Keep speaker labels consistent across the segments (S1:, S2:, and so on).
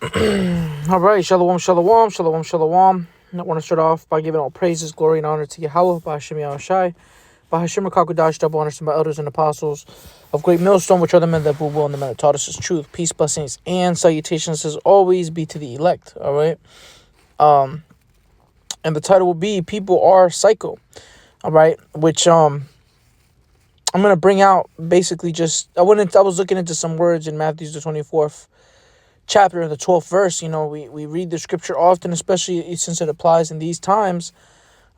S1: All right, shalom, shalom, shalom, shalom. I want to start off by giving all praises, glory, and honor to Yahweh, Bahashim Yahushai, Bahashim Rakakudash, double honors to my elders and apostles of Great Millstone, which are the men that will and the men that taught us his truth. Peace, blessings, and salutations as always be to the elect. All right. And the title will be "People Are Psycho." All right, which I'm gonna bring out basically just I was looking into some words in Matthew's the 24th chapter in the 12th verse. We read the scripture often, especially since it applies in these times.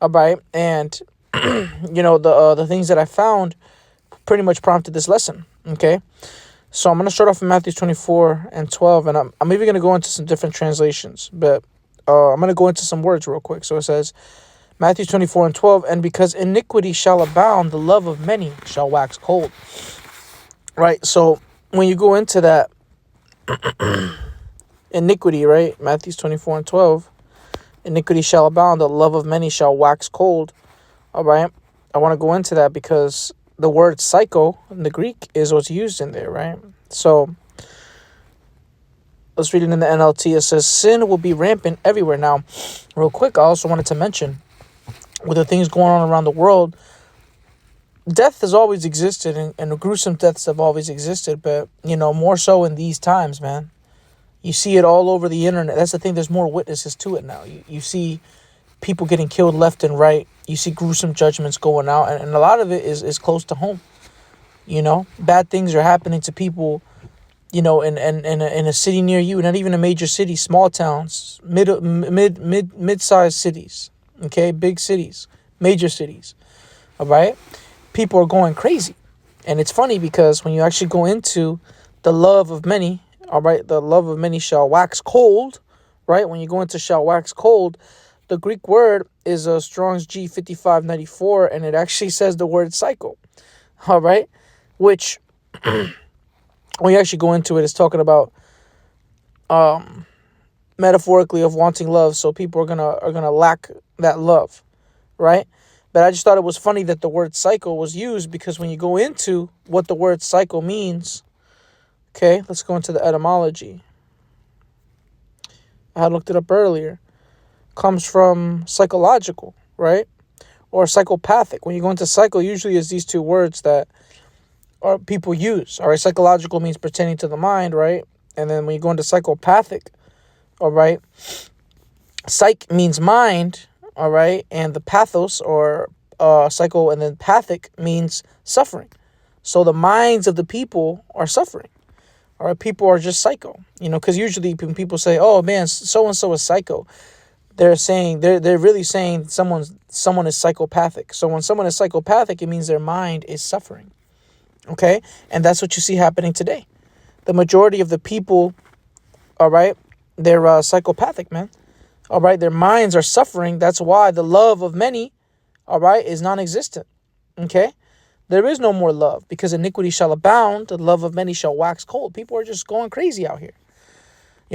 S1: All right. And the things that I found pretty much prompted this lesson. Okay. So I'm going to start off in Matthew 24 and 12, and I'm even going to go into some different translations, but I'm going to go into some words real quick. So it says, Matthew 24 and 12, and because iniquity shall abound, the love of many shall wax cold. Right. So when you go into that, iniquity, right? Matthew 24 and 12. Iniquity shall abound, the love of many shall wax cold. All right. I want to go into that because the word psycho in the Greek is what's used in there, right? So let's read it in the NLT. It says, sin will be rampant everywhere. Now, real quick, I also wanted to mention with the things going on around the world, death has always existed and gruesome deaths have always existed, but, more so in these times, man. You see it all over the internet. That's the thing. There's more witnesses to it now. You see people getting killed left and right. You see gruesome judgments going out. And a lot of it is close to home. Bad things are happening to people, in a city near you. Not even a major city, small towns, mid-sized cities. Okay, big cities, major cities. All right? People are going crazy. And it's funny because when you actually go into the love of many, all right, the love of many shall wax cold, right? When you go into shall wax cold, the Greek word is a Strong's G5594, and it actually says the word psycho, all right? Which, when you actually go into it, it's talking about metaphorically of wanting love. So people are gonna lack that love, right? But I just thought it was funny that the word psycho was used because when you go into what the word psycho means. Okay, let's go into the etymology. I had looked it up earlier. Comes from psychological, right? Or psychopathic. When you go into psycho, usually it's these two words that people use. All right, psychological means pertaining to the mind, right? And then when you go into psychopathic, all right, psych means mind, all right, and the pathos or psycho and then pathic means suffering. So the minds of the people are suffering. All right, people are just psycho, because usually when people say, "Oh man, so and so is psycho," they're really saying someone is psychopathic. So when someone is psychopathic, it means their mind is suffering. Okay, and that's what you see happening today. The majority of the people, all right, they're psychopathic, man. All right, their minds are suffering. That's why the love of many, all right, is non-existent. Okay. There is no more love because iniquity shall abound. The love of many shall wax cold. People are just going crazy out here.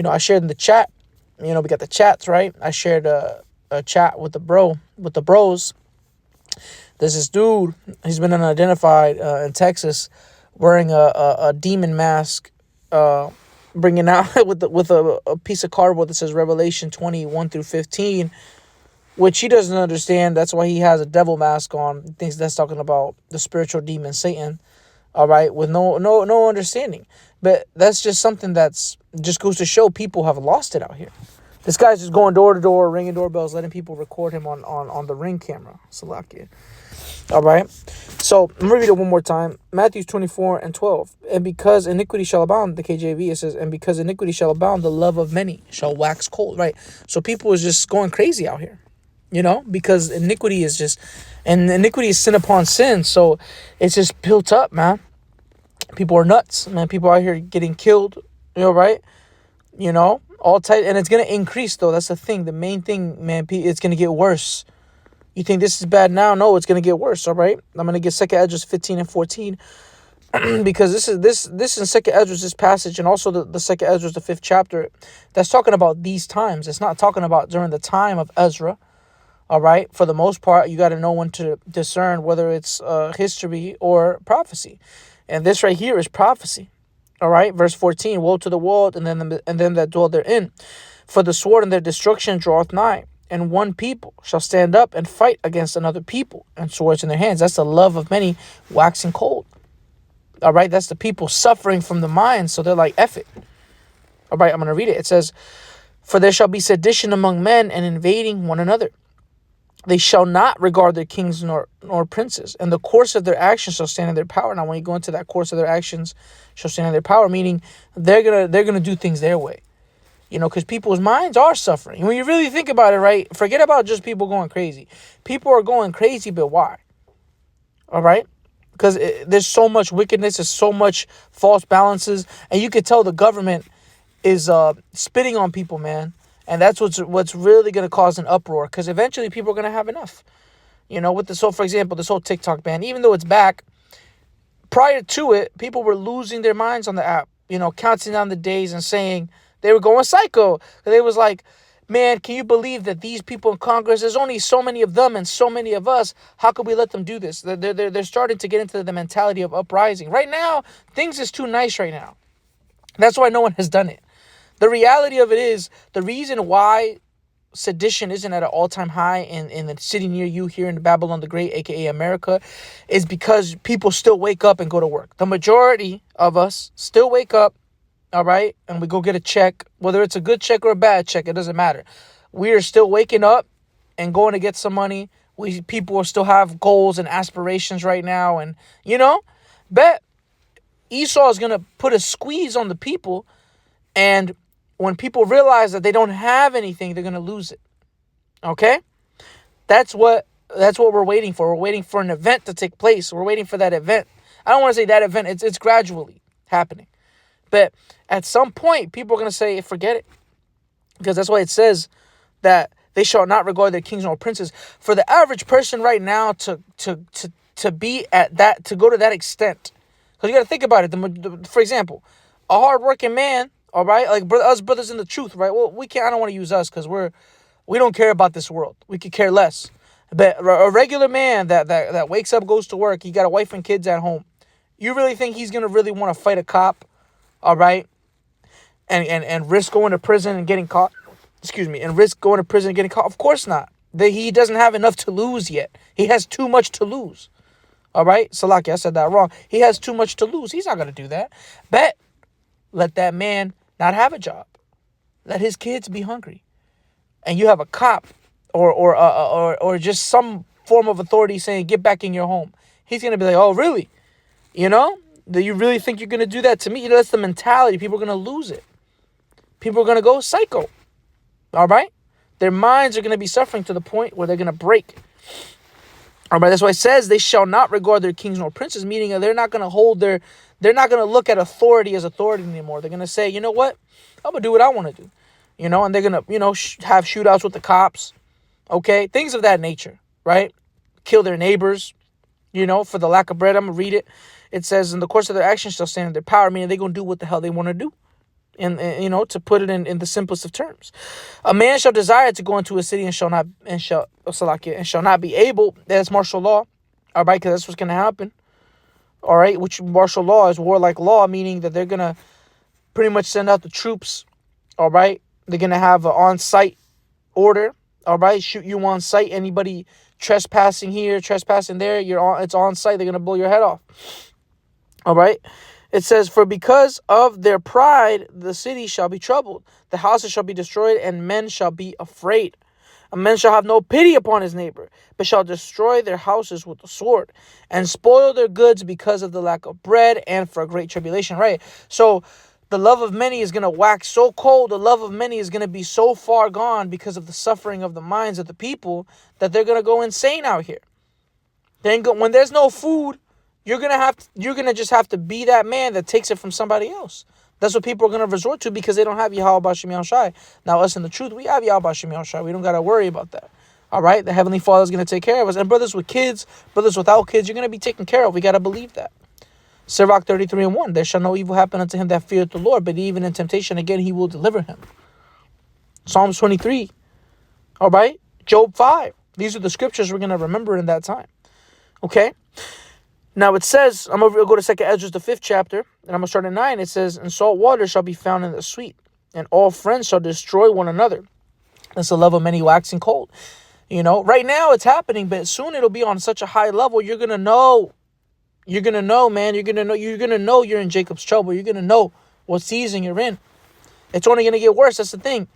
S1: I shared in the chat. We got the chats, right? I shared a chat with the bros. There's this dude. He's been unidentified in Texas, wearing a demon mask, bringing out with a piece of cardboard that says Revelation 21 through 15. Which he doesn't understand. That's why he has a devil mask on. He thinks that's talking about the spiritual demon Satan. All right, with no understanding. But that's just something that's just goes to show people have lost it out here. This guy's just going door to door, ringing doorbells, letting people record him on the Ring camera. Salakia. All right. So I'm gonna read it one more time. Matthew 24 and 12. And because iniquity shall abound, the KJV, it says, and because iniquity shall abound, the love of many shall wax cold. Right. So people is just going crazy out here. Because iniquity is sin upon sin. So it's just built up, man. People are nuts, man. People out here getting killed, right? All tight. And it's going to increase, though. That's the thing. The main thing, man, it's going to get worse. You think this is bad now? No, it's going to get worse, all right? I'm going to get 2nd Esdras 15 and 14. Because this in 2nd Esdras, this passage, and also the 2nd Esdras, the 5th chapter, that's talking about these times. It's not talking about during the time of Ezra. All right. For the most part, you got to know when to discern whether it's history or prophecy. And this right here is prophecy. All right, verse 14, woe to the world and them that dwell therein. For the sword and their destruction draweth nigh. And one people shall stand up and fight against another people, and swords in their hands. That's the love of many waxing cold. All right, that's the people suffering from the mind, so they're like, F it. All right, I'm going to read it. It says, for there shall be sedition among men and invading one another. They shall not regard their kings nor princes, and the course of their actions shall stand in their power. Now, when you go into that course of their actions shall stand in their power, meaning they're gonna do things their way, because people's minds are suffering. When you really think about it, right? Forget about just people going crazy. People are going crazy, but why? All right, because there's so much wickedness, there's so much false balances, and you could tell the government is spitting on people, man. And that's what's really going to cause an uproar, because eventually people are going to have enough. With this whole, for example, this whole TikTok ban, even though it's back, prior to it, people were losing their minds on the app, counting down the days and saying they were going psycho. They was like, man, can you believe that these people in Congress, there's only so many of them and so many of us. How could we let them do this? They're starting to get into the mentality of uprising. Right now, things is too nice right now. That's why no one has done it. The reality of it is, the reason why sedition isn't at an all-time high in the city near you here in Babylon the Great, aka America, is because people still wake up and go to work. The majority of us still wake up, all right, and we go get a check. Whether it's a good check or a bad check, it doesn't matter. We are still waking up and going to get some money. People still have goals and aspirations right now, and bet Esau is gonna put a squeeze on the people, and when people realize that they don't have anything, they're going to lose it. Okay? That's what we're waiting for. We're waiting for an event to take place. We're waiting for that event. I don't want to say that event. It's gradually happening. But at some point, people are going to say, forget it. Because that's why it says that they shall not regard their kings nor princes. For the average person right now to be at that, to go to that extent. Because you got to think about it. For example, a hardworking man, all right, like us brothers in the truth, right? Well, I don't want to use us because we don't care about this world. We could care less. But a regular man that wakes up, goes to work, he got a wife and kids at home. You really think he's gonna really want to fight a cop, all right, and risk going to prison and getting caught? And risk going to prison and getting caught? Of course not. He doesn't have enough to lose yet. He has too much to lose. All right, Salaki, I said that wrong. He has too much to lose. He's not gonna do that. Bet. Let that man not have a job. Let his kids be hungry. And you have a cop or just some form of authority saying, get back in your home. He's going to be like, oh, really? Do you really think you're going to do that to me? That's the mentality. People are going to lose it. People are going to go psycho. All right? Their minds are going to be suffering to the point where they're going to break. All right, that's why it says they shall not regard their kings nor princes, meaning they're not going to they're not going to look at authority as authority anymore. They're going to say, you know what? I'm going to do what I want to do. And they're going to, have shootouts with the cops. Okay? Things of that nature, right? Kill their neighbors, for the lack of bread. I'm going to read it. It says, in the course of their actions shall stand in their power, meaning they're going to do what the hell they want to do. And to put it in the simplest of terms, a man shall desire to go into a city and shall not be able. That's martial law, all right, because that's what's going to happen. All right, which martial law is warlike law, meaning that they're going to pretty much send out the troops. All right, they're going to have an on-site order. All right, shoot you on site. Anybody trespassing here, trespassing there, it's on site. They're going to blow your head off. All right. It says, for because of their pride, the city shall be troubled. The houses shall be destroyed, and men shall be afraid. A man shall have no pity upon his neighbor, but shall destroy their houses with the sword, and spoil their goods because of the lack of bread and for a great tribulation. Right? So the love of many is going to wax so cold. The love of many is going to be so far gone because of the suffering of the minds of the people that they're going to go insane out here. When there's no food, you're gonna just have to be that man that takes it from somebody else. That's what people are gonna resort to because they don't have Yahweh B'Shem Yahushai. Now us in the truth, we have Yahweh B'Shem Yahushai. We don't gotta worry about that. All right, the Heavenly Father is gonna take care of us. And brothers with kids, brothers without kids, you're gonna be taken care of. We gotta believe that. Sirach 33:1. There shall no evil happen unto him that feareth the Lord, but even in temptation again he will deliver him. Psalms 23. All right, Job 5. These are the scriptures we're gonna remember in that time. Okay. Now it says, I'm going to go to 2nd Ezra, the 5th chapter, and I'm going to start at 9. It says, and salt water shall be found in the sweet, and all friends shall destroy one another. That's the love of many waxing cold. You know, right now it's happening, but soon it'll be on such a high level. You're going to know. You're going to know, man. You're going to know you're in Jacob's trouble. You're going to know what season you're in. It's only going to get worse. That's the thing.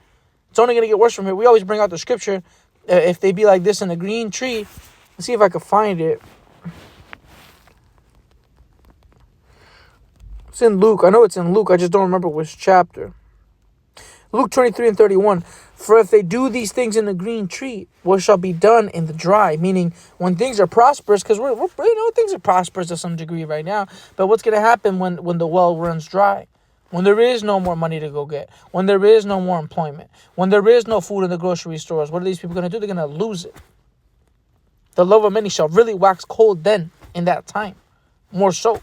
S1: It's only going to get worse from here. We always bring out the scripture. If they be like this in a green tree. Let's see if I can find it. It's in Luke. I know it's in Luke. I just don't remember which chapter. Luke 23 and 31. For if they do these things in the green tree, what shall be done in the dry? Meaning, when things are prosperous, because we're things are prosperous to some degree right now. But what's going to happen when the well runs dry? When there is no more money to go get. When there is no more employment. When there is no food in the grocery stores. What are these people going to do? They're going to lose it. The love of many shall really wax cold then, in that time. More so.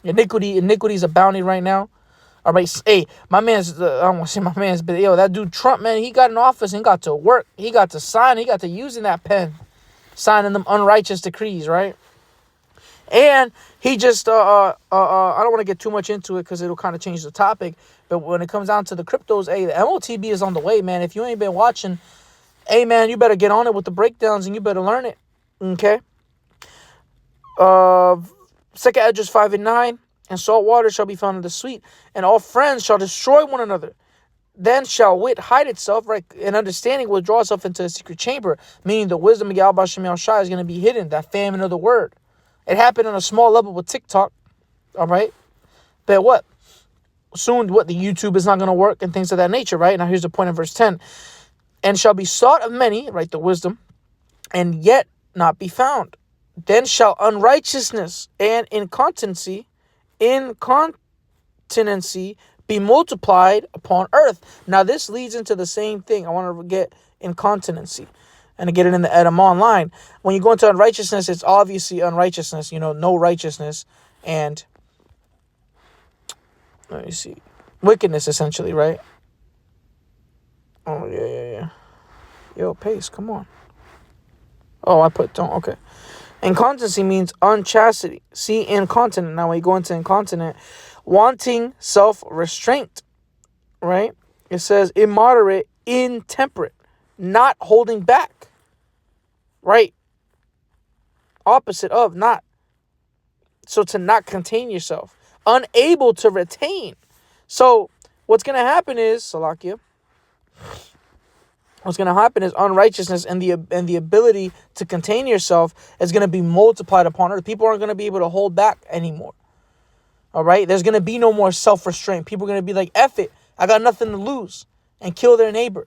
S1: Iniquity is abounding right now. All right, hey, my man's, I don't want to say my man's, but yo, that dude Trump, man, he got in office and he got to work. He got to sign. He got to using that pen, signing them unrighteous decrees, right? And he just, I don't want to get too much into it because it'll kind of change the topic. But when it comes down to the cryptos, hey, the MOTB is on the way, man. If you ain't been watching, hey, man, you better get on it with the breakdowns and you better learn it, okay? 2nd Ezra 5 and 9. And salt water shall be found in the sweet, and all friends shall destroy one another. Then shall wit hide itself, right? And understanding will draw itself into a secret chamber, meaning the wisdom of Yahweh Shem Shai is going to be hidden, that famine of the word. It happened on a small level with TikTok, all right? But what? Soon, the YouTube is not going to work and things of that nature, right? Now, here's the point in verse 10. And shall be sought of many, right, the wisdom, and yet not be found. Then shall unrighteousness and incontinency be multiplied upon earth. Now, this leads into the same thing. I want to get incontinency and to get it in the Edom online. When you go into unrighteousness, it's obviously unrighteousness, no righteousness, and let me see, wickedness, essentially, right? Oh, yeah. Yo, pace, come on. Oh, I put don't, okay. Incontinency means unchastity. See, incontinent. Now, when you go into incontinent, wanting self-restraint, right? It says immoderate, intemperate, not holding back, right? Opposite of not. So to not contain yourself, unable to retain. So what's going to happen is, Salakia, what's going to happen is unrighteousness and the ability to contain yourself is going to be multiplied upon earth. People aren't going to be able to hold back anymore. All right? There's going to be no more self-restraint. People are going to be like, F it, I got nothing to lose, and kill their neighbor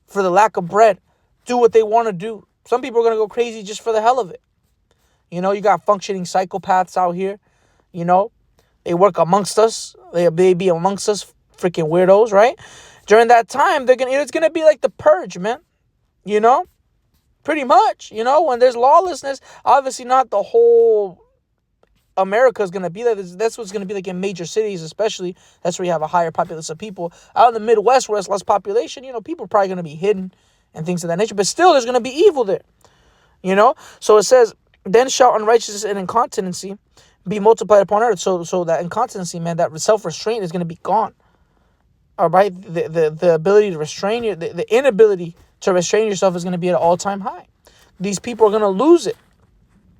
S1: for the lack of bread. Do what they want to do. Some people are going to go crazy just for the hell of it. You got functioning psychopaths out here. They work amongst us. They be amongst us, freaking weirdos, right? During that time, it's gonna be like the purge, man. Pretty much. When there's lawlessness, obviously not the whole America is gonna be like this. That's what's gonna be like in major cities, especially. That's where you have a higher populace of people. Out in the Midwest, where it's less population, people are probably gonna be hidden and things of that nature. But still, there's gonna be evil there. So it says, then shall unrighteousness and incontinency be multiplied upon earth. So that incontinency, man, that self-restraint is gonna be gone. All right, the ability to restrain the inability to restrain yourself is going to be at an all-time high. These people are going to lose it.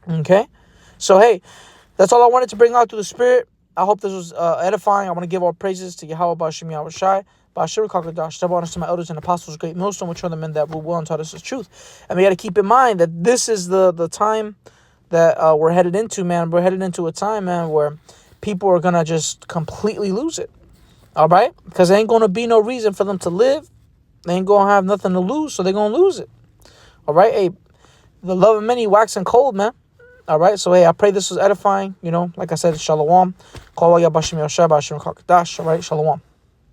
S1: Okay, so hey, that's all I wanted to bring out through the Spirit. I hope this was edifying. I want to give all praises to Yahweh Bashim Yahweh Shai, Bashir Kakadash, double honors to my elders and apostles, great millstone, which are the men that rule well and taught us the truth. And we got to keep in mind that this is the time that we're headed into, man. We're headed into a time, man, where people are going to just completely lose it. All right? Because there ain't going to be no reason for them to live. They ain't going to have nothing to lose, so they're going to lose it. All right? Hey, the love of many waxing cold, man. All right? So, hey, I pray this was edifying. Like I said, shalom. All right? Shalom.